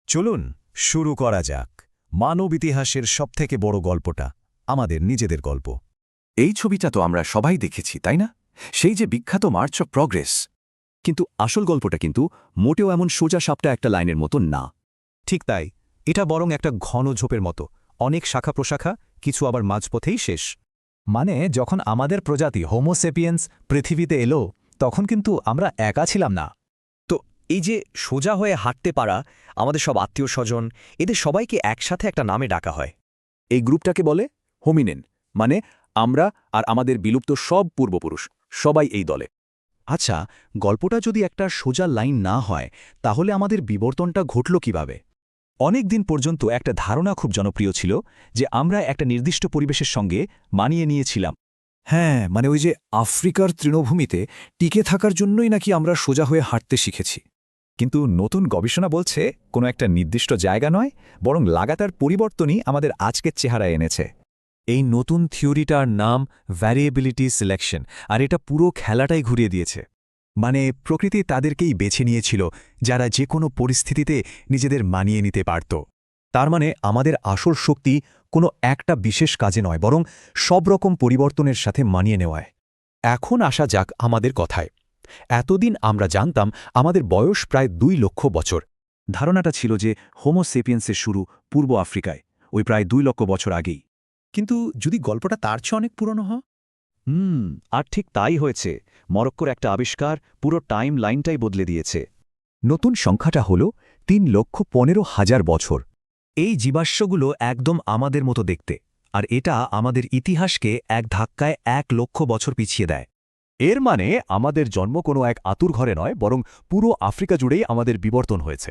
চলুন শুরু করা যাক মানব ইতিহাসের সবথেকে বড় গল্পটা, আমাদের নিজেদের গল্প। এই ছবিটা তো আমরা সবাই দেখেছি, তাই না? সেই যে বিখ্যাত মার্চ অফ প্রগ্রেস। কিন্তু আসল গল্পটা কিন্তু মোটেও এমন সোজা সাপটা একটা লাইনের মতো না। ঠিক তাই, এটা বরং একটা ঘন ঝোপের মতো, অনেক শাখা প্রশাখা, কিছু আবার মাঝপথেই শেষ। মানে যখন আমাদের প্রজাতি হোমোসেপিয়েন্স পৃথিবীতে এলো, তখন কিন্তু আমরা একা ছিলাম না। তো এই যে সোজা হয়ে হাঁটতে পারা আমাদের সব আত্মীয় স্বজন, এদের সবাইকে একসাথে একটা নামে ডাকা হয়। এই গ্রুপটাকে বলে হোমিনেন, মানে আমরা আর আমাদের বিলুপ্ত সব পূর্বপুরুষ, সবাই এই দলে। আচ্ছা, গল্পটা যদি একটা সোজা লাইন না হয়, তাহলে আমাদের বিবর্তনটা ঘটল কিভাবে? অনেক দিন পর্যন্ত একটা ধারণা খুব জনপ্রিয় ছিল যে আমরা একটা নির্দিষ্ট পরিবেশের সঙ্গে মানিয়ে নিয়েছিলাম। হ্যাঁ, মানে ওই যে আফ্রিকার তৃণভূমিতে টিকে থাকার জন্যই নাকি আমরা সোজা হয়ে হাঁটতে শিখেছি। কিন্তু নতুন গবেষণা বলছে কোনো একটা নির্দিষ্ট জায়গা নয়, বরং লাগাতার পরিবর্তনই আমাদের আজকের চেহারা এনেছে। এই নতুন থিওরিটার নাম ভ্যারিয়েবিলিটি সিলেকশন, আর এটা পুরো খেলাটাই ঘুরিয়ে দিয়েছে। মানে প্রকৃতি তাদেরকেই বেছে নিয়েছিল যারা যে কোনো পরিস্থিতিতে নিজেদের মানিয়ে নিতে পারত। তার মানে আমাদের আসল শক্তি কোনো একটা বিশেষ কাজে নয়, বরং সব রকম পরিবর্তনের সাথে মানিয়ে নেওয়ায়। এখন আসা যাক আমাদের কথায়। এতদিন আমরা জানতাম আমাদের বয়স প্রায় 2 লক্ষ বছর। ধারণাটা ছিল যে হোমোসেপিয়েন্সের শুরু পূর্ব আফ্রিকায়, ওই প্রায় 2 লক্ষ বছর আগেই। কিন্তু যদি গল্পটা তার চেয়ে অনেক পুরনো হয়? আর ঠিক তাই হয়েছে। মরক্কোর একটা আবিষ্কার পুরো টাইম লাইনটাই বদলে দিয়েছে। নতুন সংখ্যাটা হল 3,15,000 বছর। এই জীবাশ্মগুলো একদম আমাদের মতো দেখতে, আর এটা আমাদের ইতিহাসকে এক ধাক্কায় 1 লক্ষ বছর পিছিয়ে দেয়। এর মানে আমাদের জন্ম কোনো এক আতুর ঘরে নয়, বরং পুরো আফ্রিকা জুড়েই আমাদের বিবর্তন হয়েছে।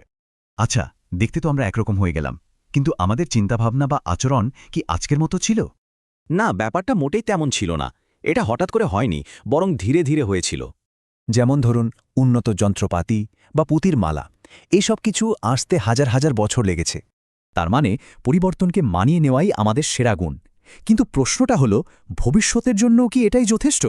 আচ্ছা, দেখতে তো আমরা একরকম হয়ে গেলাম, কিন্তু আমাদের চিন্তাভাবনা বা আচরণ কি আজকের মতো ছিল? না, ব্যাপারটা মোটেই তেমন ছিল না। এটা হঠাৎ করে হয়নি, বরং ধীরে ধীরে হয়েছিল। যেমন ধরুন উন্নত যন্ত্রপাতি বা পুঁতির মালা, এসব কিছু আসতে হাজার হাজার বছর লেগেছে। তার মানে পরিবর্তনকে মানিয়ে নেওয়াই আমাদের সেরা গুণ। কিন্তু প্রশ্নটা হল, ভবিষ্যতের জন্য কি এটাই যথেষ্ট?